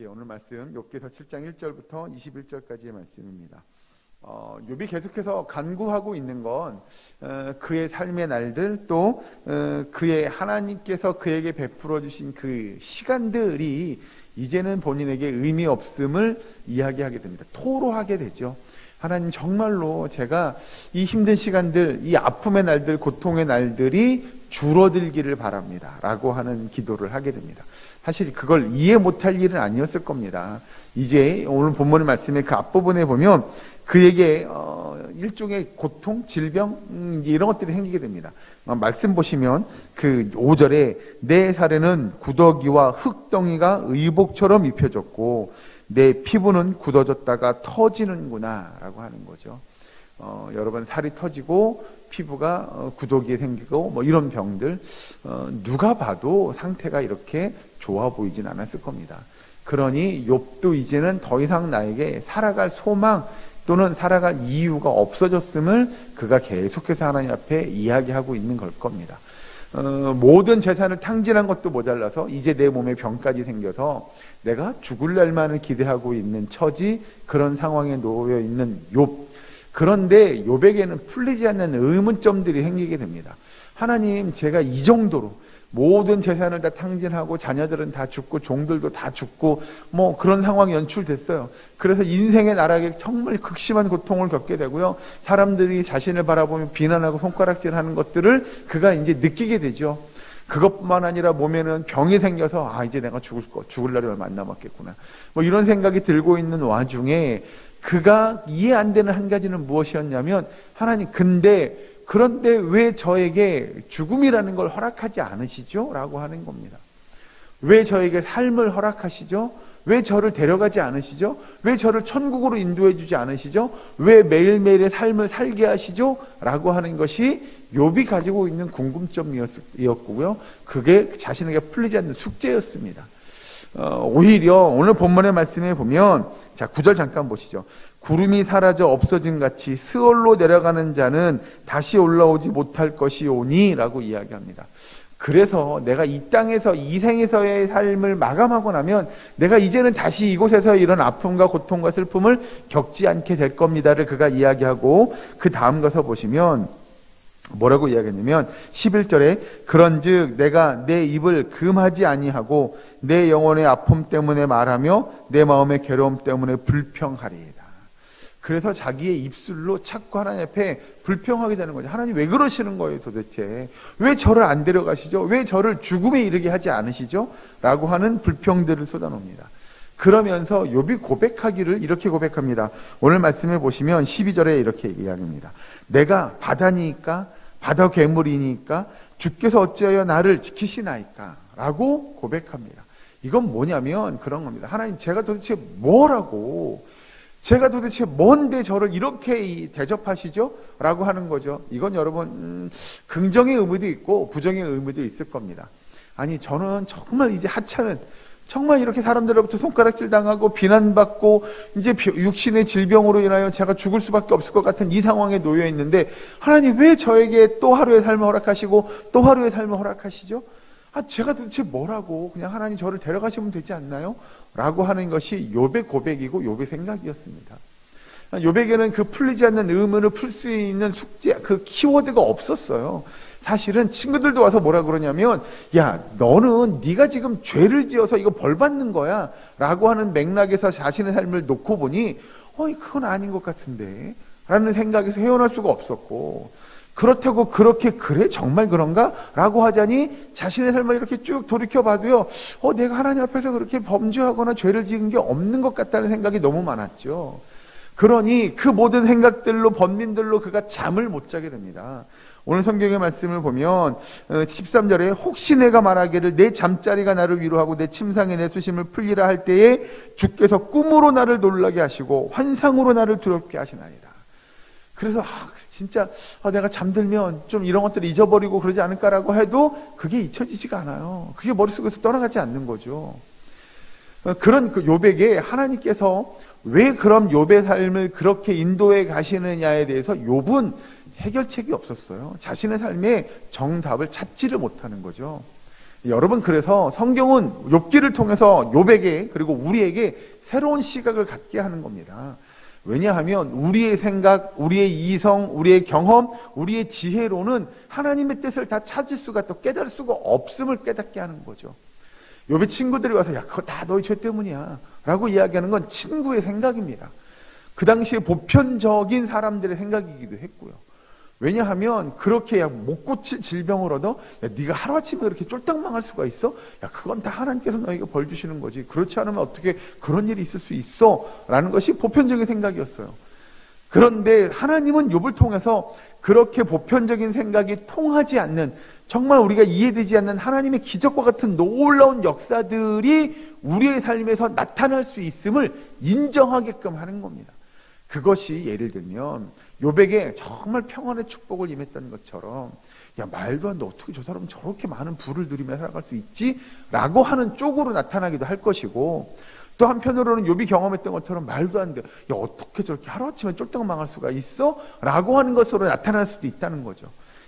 오늘 말씀 욥기서 7장 1절부터 21절까지의 말씀입니다. 욥이 계속해서 간구하고 있는 건 그의 삶의 날들 또 그의 하나님께서 그에게 베풀어 주신 그 시간들이 이제는 본인에게 의미 없음을 이야기하게 됩니다. 토로하게 되죠. 하나님, 정말로 제가 이 힘든 시간들, 이 아픔의 날들, 고통의 날들이 줄어들기를 바랍니다 라고 하는 기도를 하게 됩니다. 사실 그걸 이해 못할 일은 아니었을 겁니다. 이제 오늘 본문의 말씀의 그 앞부분에 보면 그에게 일종의 고통, 질병 이제 이런 것들이 생기게 됩니다. 말씀 보시면 그 5절에 내 살에는 구더기와 흙덩이가 의복처럼 입혀졌고 내 피부는 굳어졌다가 터지는구나 라고 하는 거죠. 여러분, 살이 터지고 피부가 구더기에 생기고 뭐 이런 병들, 누가 봐도 상태가 이렇게 좋아 보이진 않았을 겁니다. 그러니 욥도 이제는 더 이상 나에게 살아갈 소망 또는 살아갈 이유가 없어졌음을 그가 계속해서 하나님 앞에 이야기하고 있는 걸 겁니다. 모든 재산을 탕진한 것도 모자라서 이제 내 몸에 병까지 생겨서 내가 죽을 날만을 기대하고 있는 처지, 그런 상황에 놓여 있는 욥. 그런데 욥에게는 풀리지 않는 의문점들이 생기게 됩니다. 하나님, 제가 이 정도로 모든 재산을 다 탕진하고 자녀들은 다 죽고 종들도 다 죽고 뭐 그런 상황이 연출됐어요. 그래서 인생의 나락에 정말 극심한 고통을 겪게 되고요. 사람들이 자신을 바라보며 비난하고 손가락질하는 것들을 그가 이제 느끼게 되죠. 그것뿐만 아니라 몸에는 병이 생겨서 이제 내가 죽을 날이 얼마 안 남았겠구나. 뭐 이런 생각이 들고 있는 와중에 그가 이해 안 되는 한 가지는 무엇이었냐면, 하나님, 그런데 왜 저에게 죽음이라는 걸 허락하지 않으시죠? 라고 하는 겁니다. 왜 저에게 삶을 허락하시죠? 왜 저를 데려가지 않으시죠? 왜 저를 천국으로 인도해 주지 않으시죠? 왜 매일매일의 삶을 살게 하시죠? 라고 하는 것이 욥이 가지고 있는 궁금점이었고요. 그게 자신에게 풀리지 않는 숙제였습니다. 오히려 오늘 본문의 말씀에 보면, 자, 9절 잠깐 보시죠. 구름이 사라져 없어진 같이 스올로 내려가는 자는 다시 올라오지 못할 것이오니 라고 이야기합니다. 그래서 내가 이 땅에서, 이 생에서의 삶을 마감하고 나면 내가 이제는 다시 이곳에서 이런 아픔과 고통과 슬픔을 겪지 않게 될 겁니다를 그가 이야기하고, 그 다음 가서 보시면 뭐라고 이야기했냐면 11절에 그런즉 내가 내 입을 금하지 아니하고 내 영혼의 아픔 때문에 말하며 내 마음의 괴로움 때문에 불평하리이다. 그래서 자기의 입술로 자꾸 하나님 앞에 불평하게 되는 거죠. 하나님, 왜 그러시는 거예요 도대체? 왜 저를 안 데려가시죠? 왜 저를 죽음에 이르게 하지 않으시죠? 라고 하는 불평들을 쏟아놉니다. 그러면서 욥이 고백하기를 이렇게 고백합니다. 오늘 말씀해 보시면 12절에 이렇게 이야기합니다. 내가 바다니까 바다 괴물이니까 주께서 어찌하여 나를 지키시나이까? 라고 고백합니다. 이건 뭐냐면 그런 겁니다. 하나님, 제가 도대체 뭐라고, 제가 도대체 뭔데 저를 이렇게 대접하시죠? 라고 하는 거죠. 이건 여러분, 긍정의 의미도 있고 부정의 의미도 있을 겁니다. 아니, 저는 정말 이제 하찮은, 정말 이렇게 사람들로부터 손가락질 당하고 비난받고 이제 육신의 질병으로 인하여 제가 죽을 수밖에 없을 것 같은 이 상황에 놓여 있는데, 하나님, 왜 저에게 또 하루의 삶을 허락하시고 또 하루의 삶을 허락하시죠? 제가 도대체 뭐라고, 그냥 하나님 저를 데려가시면 되지 않나요? 라고 하는 것이 욥의 고백이고 욥의 생각이었습니다. 욥에게는 그 풀리지 않는 의문을 풀 수 있는 숙제, 그 키워드가 없었어요. 사실은 친구들도 와서 뭐라 그러냐면, 야, 너는 네가 지금 죄를 지어서 이거 벌 받는 거야 라고 하는 맥락에서 자신의 삶을 놓고 보니 그건 아닌 것 같은데 라는 생각에서 헤어날 수가 없었고, 그렇다고 그래 정말 그런가? 라고 하자니 자신의 삶을 이렇게 쭉 돌이켜봐도요, 내가 하나님 앞에서 그렇게 범죄하거나 죄를 지은 게 없는 것 같다는 생각이 너무 많았죠. 그러니 그 모든 생각들로, 번민들로 그가 잠을 못 자게 됩니다. 오늘 성경의 말씀을 보면 13절에 혹시 내가 말하기를 내 잠자리가 나를 위로하고 내 침상에 내 수심을 풀리라 할 때에 주께서 꿈으로 나를 놀라게 하시고 환상으로 나를 두렵게 하시나이다. 그래서 진짜 내가 잠들면 좀 이런 것들을 잊어버리고 그러지 않을까라고 해도 그게 잊혀지지가 않아요. 그게 머릿속에서 떠나가지 않는 거죠. 그런 그 욥에게 하나님께서 왜 그럼 욥의 삶을 그렇게 인도해 가시느냐에 대해서 욥은 해결책이 없었어요. 자신의 삶에 정답을 찾지를 못하는 거죠. 여러분, 그래서 성경은 욥기를 통해서 욥에게 그리고 우리에게 새로운 시각을 갖게 하는 겁니다. 왜냐하면 우리의 생각, 우리의 이성, 우리의 경험, 우리의 지혜로는 하나님의 뜻을 다 찾을 수가, 또 깨달을 수가 없음을 깨닫게 하는 거죠. 욥의 친구들이 와서 야, 그거 다 너희 죄 때문이야 라고 이야기하는 건 친구의 생각입니다. 그 당시에 보편적인 사람들의 생각이기도 했고요. 왜냐하면 그렇게 못 고칠 질병을 얻어 야, 네가 하루아침에 그렇게 쫄딱 망할 수가 있어? 야, 그건 다 하나님께서 너에게 벌 주시는 거지. 그렇지 않으면 어떻게 그런 일이 있을 수 있어? 라는 것이 보편적인 생각이었어요. 그런데 하나님은 욥을 통해서 그렇게 보편적인 생각이 통하지 않는, 정말 우리가 이해되지 않는 하나님의 기적과 같은 놀라운 역사들이 우리의 삶에서 나타날 수 있음을 인정하게끔 하는 겁니다. 그것이 예를 들면 욥에게 정말 평안의 축복을 임했던 것처럼, 야, 말도 안 돼, 어떻게 저 사람은 저렇게 많은 부를 누리며 살아갈 수 있지? 라고 하는 쪽으로 나타나기도 할 것이고, 또 한편으로는 욥이 경험했던 것처럼 말도 안 돼, 야, 어떻게 저렇게 하루아침에 쫄딱 망할 수가 있어? 라고 하는 것으로 나타날 수도 있다는 거죠.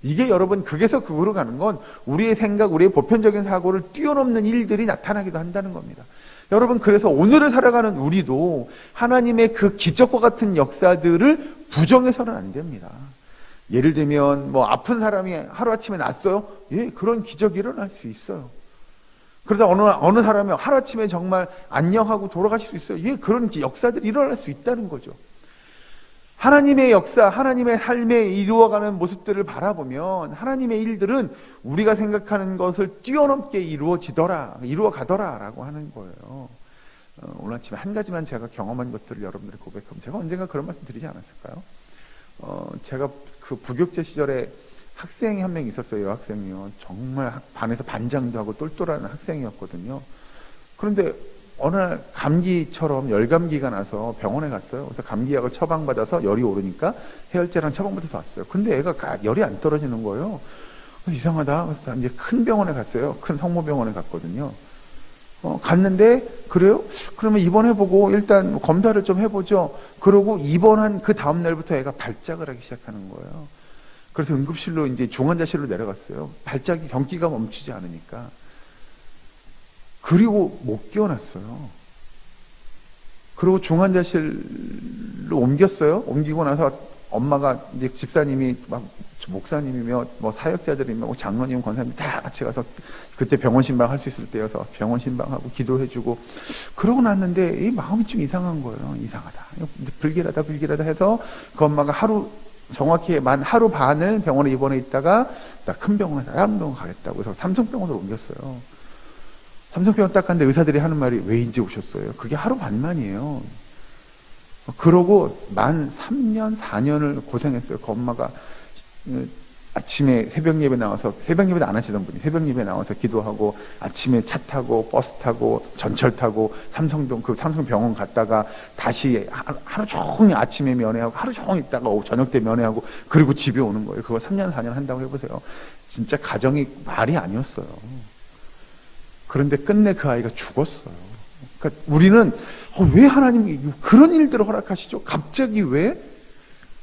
이게 여러분, 극에서 극으로 가는 건 우리의 생각, 우리의 보편적인 사고를 뛰어넘는 일들이 나타나기도 한다는 겁니다. 여러분, 그래서 오늘을 살아가는 우리도 하나님의 그 기적과 같은 역사들을 부정해서는 안 됩니다. 예를 들면 뭐 아픈 사람이 하루아침에 낫어요? 예, 그런 기적이 일어날 수 있어요. 그러다 어느 사람이 하루아침에 정말 안녕하고 돌아가실 수 있어요. 예, 그런 역사들이 일어날 수 있다는 거죠. 하나님의 역사, 하나님의 삶에 이루어가는 모습들을 바라보면 하나님의 일들은 우리가 생각하는 것을 뛰어넘게 이루어가더라 라고 하는 거예요. 오늘 아침에 한 가지만 제가 경험한 것들을 여러분들이 고백하면, 제가 언젠가 그런 말씀 드리지 않았을까요? 제가 그 부교육제 시절에 학생이 한 명 있었어요. 여학생이요. 정말 반에서 반장도 하고 똘똘한 학생이었거든요. 그런데 어느 날 감기처럼 열감기가 나서 병원에 갔어요. 그래서 감기약을 처방받아서 열이 오르니까 해열제랑 처방받아서 왔어요. 근데 애가 열이 안 떨어지는 거예요. 그래서 이상하다. 그래서 이제 큰 병원에 갔어요. 큰 성모병원에 갔거든요. 갔는데, 그래요? 그러면 입원해보고 일단 뭐 검사를 좀 해보죠. 그러고 입원한 그 다음날부터 애가 발작을 하기 시작하는 거예요. 그래서 응급실로, 이제 중환자실로 내려갔어요. 발작이, 경기가 멈추지 않으니까. 그리고 못 깨어났어요. 그리고 중환자실로 옮겼어요. 옮기고 나서 엄마가, 이제 집사님이 막 목사님이며 뭐 사역자들이며 뭐 장로님, 권사님 다 같이 가서, 그때 병원 신방 할 수 있을 때여서 병원 신방하고 기도해주고 그러고 났는데 이 마음이 좀 이상한 거예요. 이상하다. 불길하다 해서 그 엄마가 정확히 하루 반을 병원에 입원해 있다가 나 큰 병원에, 다른 병원 가겠다고 해서 삼성병원으로 옮겼어요. 삼성병원 딱 갔는데 의사들이 하는 말이 왜 인제 오셨어요? 그게 하루 반만이에요. 그러고 만 3년, 4년을 고생했어요. 그 엄마가 아침에 새벽 예배 나와서, 새벽 예배도 안 하시던 분이 새벽 예배 나와서 기도하고, 아침에 차 타고 버스 타고 전철 타고 삼성병원 갔다가 다시 하루 종일 아침에 면회하고 하루 종일 있다가 저녁 때 면회하고, 그리고 집에 오는 거예요. 그걸 3년, 4년 한다고 해보세요. 진짜 가정이 말이 아니었어요. 그런데 끝내 그 아이가 죽었어요. 그러니까 우리는 왜 하나님이 그런 일들을 허락하시죠? 갑자기 왜?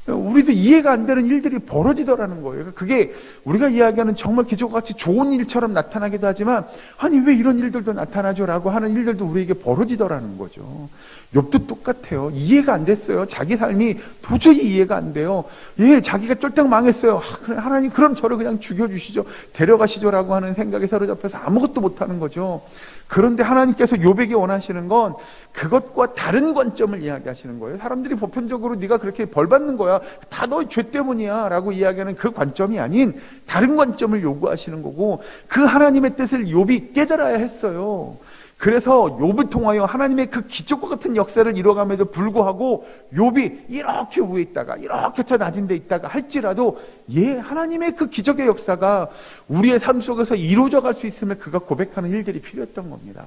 우리도 이해가 안 되는 일들이 벌어지더라는 거예요. 그게 우리가 이야기하는 정말 기적과 같이 좋은 일처럼 나타나기도 하지만, 아니 왜 이런 일들도 나타나죠? 라고 하는 일들도 우리에게 벌어지더라는 거죠. 욥도 똑같아요. 이해가 안 됐어요. 자기 삶이 도저히 이해가 안 돼요. 예, 자기가 쫄딱 망했어요. 그래, 하나님 그럼 저를 그냥 죽여주시죠, 데려가시죠 라고 하는 생각에 사로잡혀서 아무것도 못하는 거죠. 그런데 하나님께서 욥에게 원하시는 건 그것과 다른 관점을 이야기하시는 거예요. 사람들이 보편적으로 네가 그렇게 벌 받는 거야, 다 너 죄 때문이야 라고 이야기하는 그 관점이 아닌 다른 관점을 요구하시는 거고, 그 하나님의 뜻을 욥이 깨달아야 했어요. 그래서 욥을 통하여 하나님의 그 기적과 같은 역사를 이뤄감에도 불구하고 욥이 이렇게 위에 있다가 이렇게 저 낮은 데 있다가 할지라도, 하나님의 그 기적의 역사가 우리의 삶 속에서 이루어져 갈 수 있음을 그가 고백하는 일들이 필요했던 겁니다.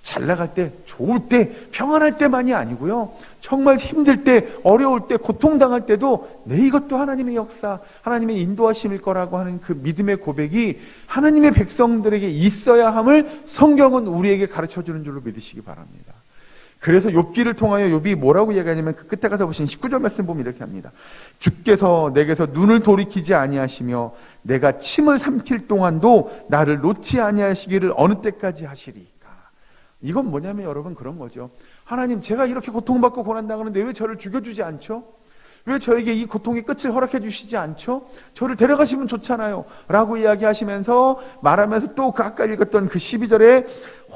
잘 나갈 때, 좋을 때, 평안할 때만이 아니고요, 정말 힘들 때, 어려울 때, 고통당할 때도 이것도 하나님의 역사, 하나님의 인도하심일 거라고 하는 그 믿음의 고백이 하나님의 백성들에게 있어야 함을 성경은 우리에게 가르쳐주는 줄로 믿으시기 바랍니다. 그래서 욥기를 통하여 욥이 뭐라고 이야기하냐면 그 끝에 가서 보신 19절 말씀 보면 이렇게 합니다. 주께서 내게서 눈을 돌이키지 아니하시며 내가 침을 삼킬 동안도 나를 놓지 아니하시기를 어느 때까지 하시리까. 이건 뭐냐면 여러분 그런 거죠. 하나님, 제가 이렇게 고통받고 고난당하는데 왜 저를 죽여주지 않죠? 왜 저에게 이 고통의 끝을 허락해 주시지 않죠? 저를 데려가시면 좋잖아요 라고 이야기하시면서 말하면서 또 그 아까 읽었던 그 12절에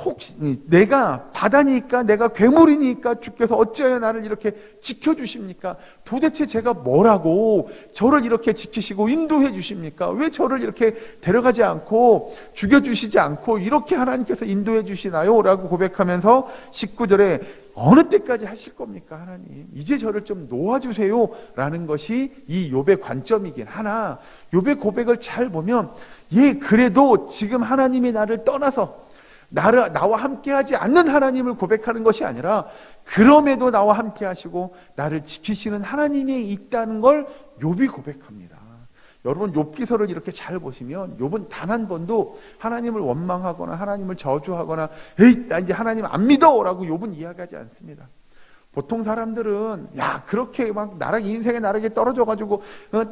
혹시 내가 바다니까 내가 괴물이니까 주께서 어찌하여 나를 이렇게 지켜주십니까? 도대체 제가 뭐라고 저를 이렇게 지키시고 인도해 주십니까? 왜 저를 이렇게 데려가지 않고 죽여주시지 않고 이렇게 하나님께서 인도해 주시나요? 라고 고백하면서 19절에 어느 때까지 하실 겁니까 하나님? 이제 저를 좀 놓아주세요 라는 것이 이 욥의 관점이긴 하나, 욥의 고백을 잘 보면 그래도 지금 하나님이 나를 떠나서 나와 함께하지 않는 하나님을 고백하는 것이 아니라 그럼에도 나와 함께하시고 나를 지키시는 하나님이 있다는 걸 욥이 고백합니다. 여러분 욥기서를 이렇게 잘 보시면 욥은 단 한 번도 하나님을 원망하거나 하나님을 저주하거나 에이 나 이제 하나님 안 믿어 라고 욥은 이야기하지 않습니다. 보통 사람들은 그렇게 막 인생의 나락에 떨어져가지고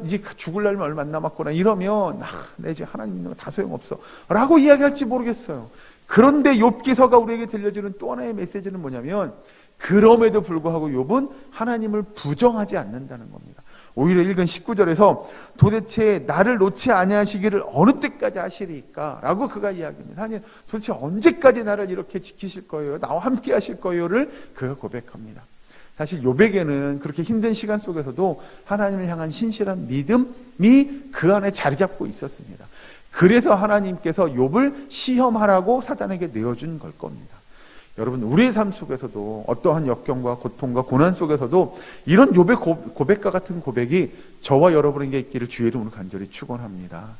이제 죽을 날이 얼마 안 남았구나 이러면 내 이제 하나님 믿는 거 다 소용없어 라고 이야기할지 모르겠어요. 그런데 욥기서가 우리에게 들려주는 또 하나의 메시지는 뭐냐면 그럼에도 불구하고 욥은 하나님을 부정하지 않는다는 겁니다. 오히려 읽은 19절에서 도대체 나를 놓지 아니하시기를 어느 때까지 하시리까? 라고 그가 이야기합니다. 하나님 도대체 언제까지 나를 이렇게 지키실 거예요? 나와 함께 하실 거예요를 그가 고백합니다. 사실 욥에게는 그렇게 힘든 시간 속에서도 하나님을 향한 신실한 믿음이 그 안에 자리 잡고 있었습니다. 그래서 하나님께서 욥을 시험하라고 사단에게 내어준 걸 겁니다. 여러분 우리의 삶 속에서도 어떠한 역경과 고통과 고난 속에서도 이런 욥의 고백과 같은 고백이 저와 여러분에게 있기를 주의 이름으로 간절히 축원합니다.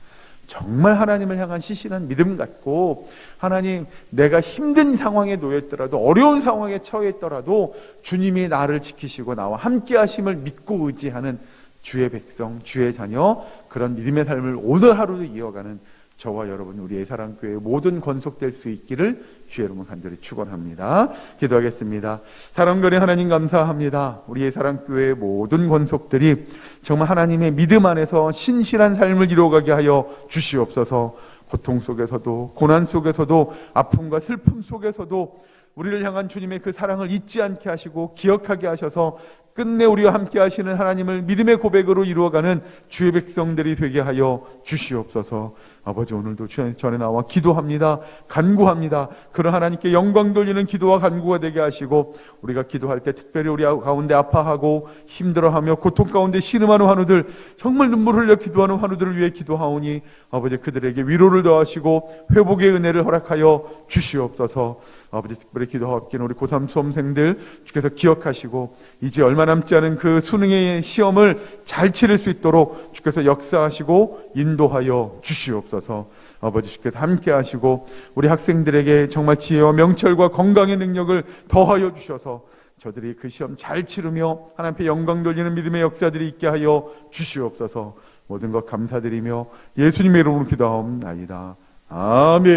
정말 하나님을 향한 시신한 믿음 갖고 하나님 내가 힘든 상황에 놓였더라도 어려운 상황에 처해 있더라도 주님이 나를 지키시고 나와 함께 하심을 믿고 의지하는 주의 백성, 주의 자녀, 그런 믿음의 삶을 오늘 하루도 이어가는 저와 여러분 우리의 사랑교회의 모든 권속될 수 있기를 주의 이름으로 간절히 축원합니다. 기도하겠습니다. 사랑거리 하나님 감사합니다. 우리의 사랑교회의 모든 권속들이 정말 하나님의 믿음 안에서 신실한 삶을 이루어가게 하여 주시옵소서. 고통 속에서도 고난 속에서도 아픔과 슬픔 속에서도 우리를 향한 주님의 그 사랑을 잊지 않게 하시고 기억하게 하셔서 끝내 우리와 함께 하시는 하나님을 믿음의 고백으로 이루어가는 주의 백성들이 되게 하여 주시옵소서. 아버지 오늘도 주님 전에 나와 기도합니다. 간구합니다. 그런 하나님께 영광 돌리는 기도와 간구가 되게 하시고 우리가 기도할 때 특별히 우리 가운데 아파하고 힘들어하며 고통 가운데 신음하는 환우들 정말 눈물 흘려 기도하는 환우들을 위해 기도하오니 아버지 그들에게 위로를 더하시고 회복의 은혜를 허락하여 주시옵소서. 아버지 특별히 기도하옵기는 우리 고3 수험생들 주께서 기억하시고 이제 얼마 남지 않은 그 수능의 시험을 잘 치를 수 있도록 주께서 역사하시고 인도하여 주시옵소서. 아버지 주께서 함께 하시고 우리 학생들에게 정말 지혜와 명철과 건강의 능력을 더하여 주셔서 저들이 그 시험 잘 치르며 하나님 앞에 영광 돌리는 믿음의 역사들이 있게 하여 주시옵소서. 모든 것 감사드리며 예수님의 이름으로 기도하옵나이다. 아멘.